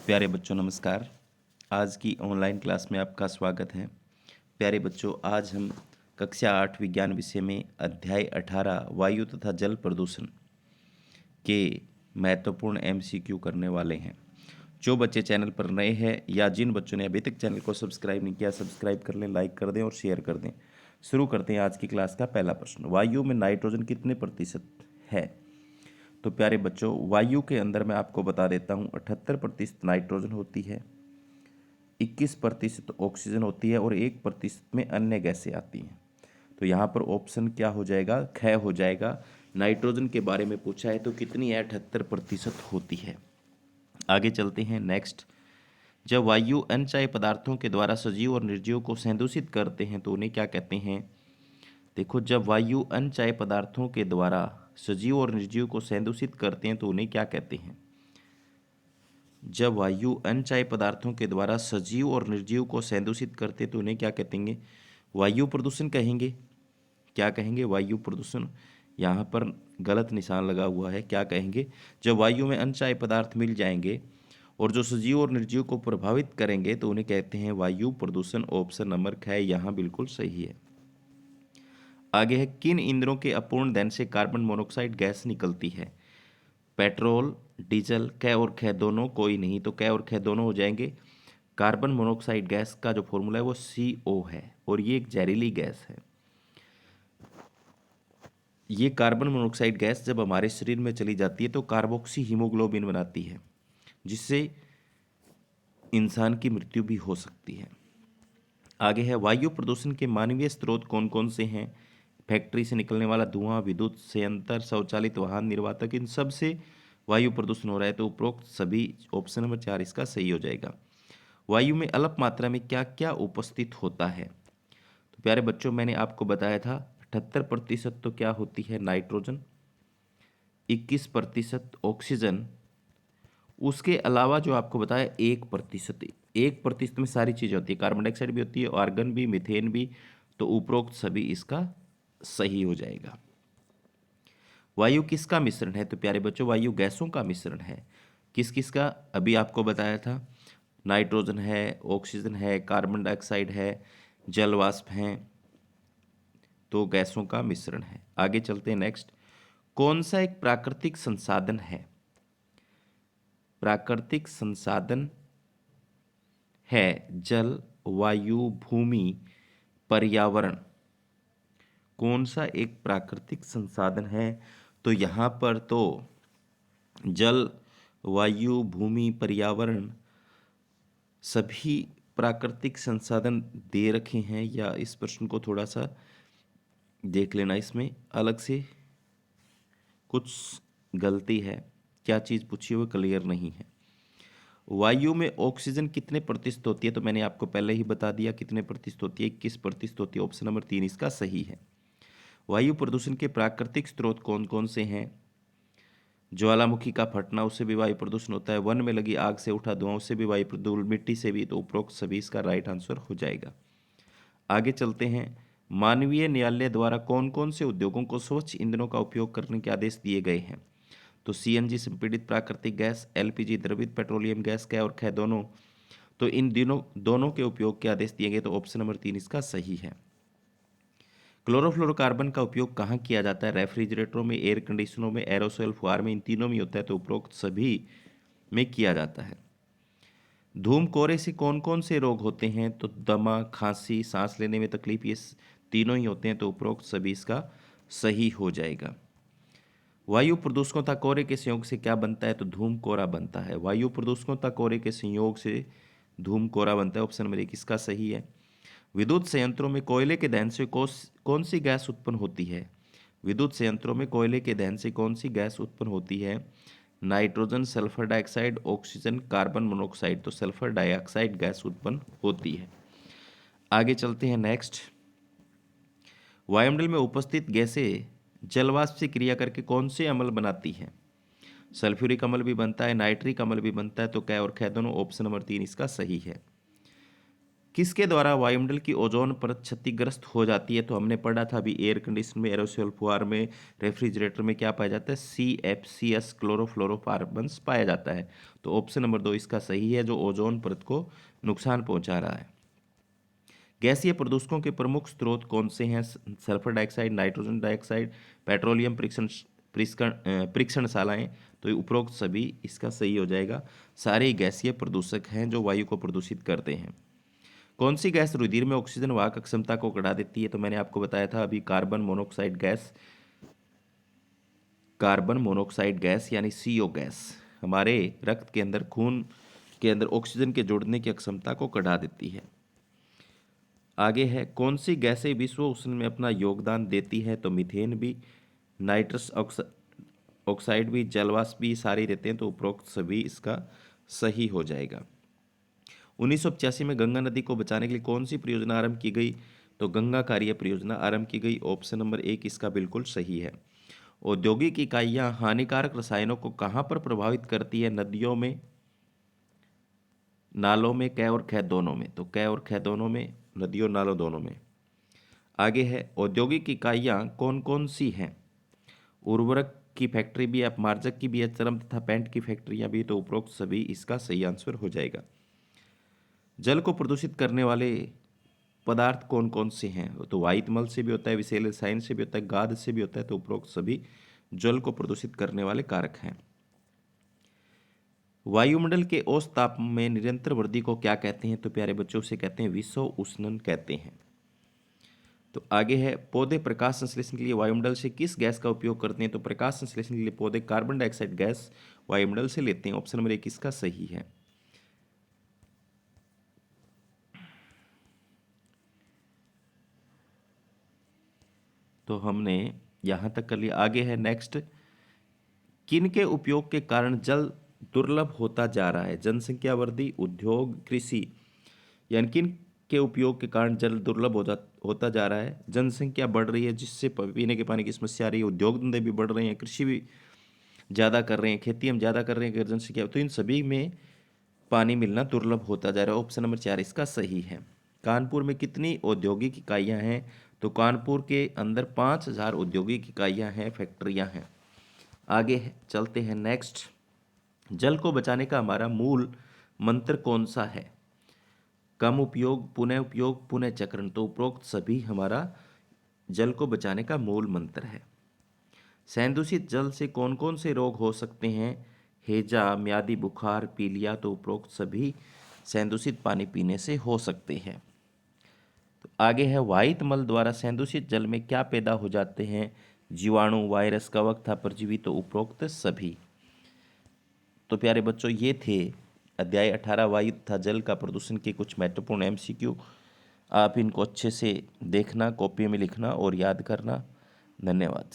प्यारे बच्चों नमस्कार। आज की ऑनलाइन क्लास में आपका स्वागत है। प्यारे बच्चों, आज हम कक्षा 8 विज्ञान विषय में अध्याय 18 वायु तथा जल प्रदूषण के महत्वपूर्ण एमसीक्यू करने वाले हैं। जो बच्चे चैनल पर नए हैं या जिन बच्चों ने अभी तक चैनल को सब्सक्राइब नहीं किया, सब्सक्राइब कर लें, लाइक कर दें और शेयर कर दें। शुरू करते हैं आज की क्लास का पहला प्रश्न। वायु में नाइट्रोजन कितने प्रतिशत है? तो प्यारे बच्चों, वायु के अंदर मैं आपको बता देता हूँ 78% नाइट्रोजन होती है, 21% ऑक्सीजन होती है और 1% में अन्य गैसें आती हैं। तो यहाँ पर ऑप्शन क्या हो जाएगा? ख हो जाएगा। नाइट्रोजन के बारे में पूछा है तो कितनी है? 78% होती है। आगे चलते हैं नेक्स्ट। जब वायु अनचाहे पदार्थों के द्वारा सजीव और निर्जीव को संदूषित करते हैं तो उन्हें क्या कहते हैं? देखो, जब वायु अनचाहे पदार्थों के द्वारा सजीव और निर्जीव को संदूषित करते हैं तो उन्हें क्या कहते हैं? जब वायु अनचाहे पदार्थों के द्वारा सजीव और निर्जीव को संदूषित करते तो उन्हें क्या कहेंगे? वायु प्रदूषण कहेंगे। क्या कहेंगे? वायु प्रदूषण। यहाँ पर गलत निशान लगा हुआ है। क्या कहेंगे? जब वायु में अनचाहे पदार्थ मिल जाएंगे और जो सजीव और निर्जीव को प्रभावित करेंगे तो उन्हें कहते हैं वायु प्रदूषण। ऑप्शन नंबर ख यहाँ बिल्कुल सही है। आगे है, किन ईंधनों के अपूर्ण दहन से कार्बन मोनोऑक्साइड गैस निकलती है? Petrol, diesel. क और ख दोनों कोई नहीं, तो क और ख दोनों हो जाएंगे। कार्बन मोनोऑक्साइड गैस का जो फॉर्मूला है वो CO है और ये एक जहरीली गैस है। ये कार्बन मोनोऑक्साइड गैस जब हमारे शरीर में चली जाती है तो कार्बोक्सी हीमोग्लोबिन बनाती है, जिससे इंसान की मृत्यु भी हो सकती है। आगे है, वायु प्रदूषण के मानवीय स्रोत कौन कौन से हैं? फैक्ट्री से निकलने वाला धुआं, विद्युत संयंत्र, शौचालित वाहन, निर्वातक, इन सब से वायु प्रदूषण हो रहा है तो उपरोक्त सभी। ऑप्शन नंबर 4 इसका सही हो जाएगा। वायु में अल्प मात्रा में क्या क्या उपस्थित होता है? तो प्यारे बच्चों, मैंने आपको बताया था 78% तो क्या होती है? नाइट्रोजन, 21% ऑक्सीजन, उसके अलावा जो आपको बताया 1%। 1% में सारी चीज़ें होती है, कार्बन डाइऑक्साइड भी होती है, आर्गन भी, मीथेन भी। तो उपरोक्त सभी इसका सही हो जाएगा। वायु किसका मिश्रण है? तो प्यारे बच्चों, वायु गैसों का मिश्रण है। किस किस का? अभी आपको बताया था। नाइट्रोजन है, ऑक्सीजन है, कार्बन डाइऑक्साइड है, जल वाष्प हैं, तो गैसों का मिश्रण है। आगे चलते हैं नेक्स्ट। कौन सा एक प्राकृतिक संसाधन है? प्राकृतिक संसाधन है जल, वायु, भूमि, पर्यावरण। कौन सा एक प्राकृतिक संसाधन है? तो यहाँ पर तो जल, वायु, भूमि, पर्यावरण सभी प्राकृतिक संसाधन दे रखे हैं, या इस प्रश्न को थोड़ा सा देख लेना, इसमें अलग से कुछ गलती है। क्या चीज़ पूछी हुई क्लियर नहीं है। वायु में ऑक्सीजन कितने प्रतिशत होती है? तो मैंने आपको पहले ही बता दिया कितने प्रतिशत होती है, 21% होती है। ऑप्शन नंबर 3 इसका सही है। वायु प्रदूषण के प्राकृतिक स्रोत कौन कौन से हैं? ज्वालामुखी का फटना, उससे भी वायु प्रदूषण होता है। वन में लगी आग से उठा धुआं, उससे भी वायु प्रदूषण, मिट्टी से भी। तो उपरोक्त सभी इसका राइट आंसर हो जाएगा। आगे चलते हैं। मानवीय न्यायालय द्वारा कौन कौन से उद्योगों को स्वच्छ ईंधनों का उपयोग करने के आदेश दिए गए हैं? तो CNG संपीड़ित प्राकृतिक गैस, LPG द्रवित पेट्रोलियम गैस, क और ख दोनों। तो इन दोनों के उपयोग के आदेश दिए गए, तो ऑप्शन नंबर 3 इसका सही है। क्लोरोफ्लोरोकार्बन का उपयोग कहाँ किया जाता है? रेफ्रिजरेटरों में, एयर कंडीशनरों में, एरोसोल फुहार में, इन तीनों में होता है। तो उपरोक्त सभी में किया जाता है। धूम कोहरे से कौन कौन से रोग होते हैं? तो दमा, खांसी, सांस लेने में तकलीफ, ये तीनों ही होते हैं। तो उपरोक्त सभी इसका सही हो जाएगा। वायु प्रदूषकों तथा कोहरे के संयोग से क्या बनता है? तो धूम कोहरा बनता है। वायु प्रदूषकों तथा कोहरे के संयोग से धूम कोहरा बनता है। ऑप्शन नंबर 1 इसका सही है। विद्युत संयंत्रों में कोयले के दहन से कौन सी गैस उत्पन्न होती है? विद्युत संयंत्रों में कोयले के दहन से कौन सी गैस उत्पन्न होती है? Nitrogen, sulphur dioxide, oxygen, carbon monoxide. तो सल्फर डाइऑक्साइड गैस उत्पन्न होती है। आगे चलते हैं नेक्स्ट। वायुमंडल में उपस्थित गैसें जलवाष्प से क्रिया करके कौन से अम्ल बनाती हैं? सल्फ्यूरिक अम्ल भी बनता है, नाइट्रिक अम्ल भी बनता है। तो क और ख दोनों। ऑप्शन नंबर 3 इसका सही है। किसके द्वारा वायुमंडल की ओजोन परत क्षतिग्रस्त हो जाती है? तो हमने पढ़ा था अभी एयर कंडीशन में, एरोसोल फुहार में, रेफ्रिजरेटर में क्या पाया जाता है? CFCS क्लोरोफ्लोरोकार्बन्स पाया जाता है। तो ऑप्शन नंबर 2 इसका सही है, जो ओजोन परत को नुकसान पहुंचा रहा है। गैसीय प्रदूषकों के प्रमुख स्रोत कौन से हैं? Sulphur dioxide, nitrogen dioxide, petroleum परीक्षणशालाएं। तो ये उपरोक्त सभी इसका सही हो जाएगा। सारे गैसीय प्रदूषक हैं जो वायु को प्रदूषित करते हैं। कौन सी गैस रुधिर में ऑक्सीजन वाहक क्षमता को बढ़ा देती है? तो मैंने आपको बताया था अभी, carbon monoxide gas. Carbon monoxide gas यानी CO गैस हमारे रक्त के अंदर, खून के अंदर ऑक्सीजन के जोड़ने की क्षमता को बढ़ा देती है। आगे है, कौन सी गैसें विश्व उष्णन में अपना योगदान देती है? तो मीथेन भी, नाइट्रस ऑक्साइड भी, जलवाष्प भी, सारे देते हैं। तो उपरोक्त सभी इसका सही हो जाएगा। 1985 में गंगा नदी को बचाने के लिए कौन सी परियोजना आरंभ की गई? तो गंगा कार्य परियोजना आरंभ की गई। ऑप्शन नंबर 1 इसका बिल्कुल सही है। औद्योगिक इकाइयां हानिकारक रसायनों को कहां पर प्रभावित करती है? नदियों में, नालों में, क और ख दोनों में। तो क और ख दोनों में, नदियों नालों दोनों में। आगे है, औद्योगिक इकाइयां कौन कौन सी हैं? उर्वरक की फैक्ट्री भी है, अपमार्जक की भी है, चरम तथा पेंट की फैक्ट्रियां भी। तो उपरोक्त सभी इसका सही आंसर हो जाएगा। जल को प्रदूषित करने वाले पदार्थ कौन कौन से हैं? तो वायु मल से भी होता है, विषैले रसायन से भी होता है, गाद से भी होता है। तो उपरोक्त सभी जल को प्रदूषित करने वाले कारक हैं। वायुमंडल के औसत तापमान में निरंतर वृद्धि को क्या कहते हैं? तो प्यारे बच्चों से कहते हैं विश्व उष्णन कहते हैं। तो आगे है, पौधे प्रकाश संश्लेषण के लिए वायुमंडल से किस गैस का उपयोग करते हैं? तो प्रकाश संश्लेषण के लिए पौधे कार्बन डाइऑक्साइड गैस वायुमंडल से लेते हैं। ऑप्शन नंबर 1 इसका सही है। तो हमने यहां तक कर लिया। आगे है नेक्स्ट, किन के उपयोग के कारण जल दुर्लभ होता जा रहा है? जनसंख्या वृद्धि, उद्योग, कृषि, यानी किन के उपयोग के कारण जल दुर्लभ होता जा रहा है? जनसंख्या बढ़ रही है जिससे पीने के पानी की समस्या आ रही है, उद्योग धंधे भी बढ़ रहे हैं, कृषि भी ज़्यादा कर रहे हैं, खेती हम ज़्यादा कर रहे हैं अगर जनसंख्या, तो इन सभी में पानी मिलना दुर्लभ होता जा रहा है। ऑप्शन नंबर 4 इसका सही है। कानपुर में कितनी औद्योगिक इकाइयाँ हैं? तो कानपुर के अंदर 5000 औद्योगिक इकाइयाँ हैं, फैक्ट्रियाँ हैं। आगे चलते हैं नेक्स्ट, जल को बचाने का हमारा मूल मंत्र कौन सा है? कम उपयोग, पुनः उपयोग, पुनः चक्रण। तो उपरोक्त सभी हमारा जल को बचाने का मूल मंत्र है। सैंदूषित जल से कौन कौन से रोग हो सकते हैं? हैजा, म्यादी बुखार, पीलिया। तो उपरोक्त सभी सैंदूषित पानी पीने से हो सकते हैं। तो आगे है, वाहित मल द्वारा सैंदूषित जल में क्या पैदा हो जाते हैं? जीवाणु, वायरस, कवक तथा परजीवी। तो उपरोक्त सभी। तो प्यारे बच्चों, ये थे अध्याय 18 वायु तथा जल का प्रदूषण के कुछ महत्वपूर्ण MCQ। आप इनको अच्छे से देखना, कॉपी में लिखना और याद करना। धन्यवाद।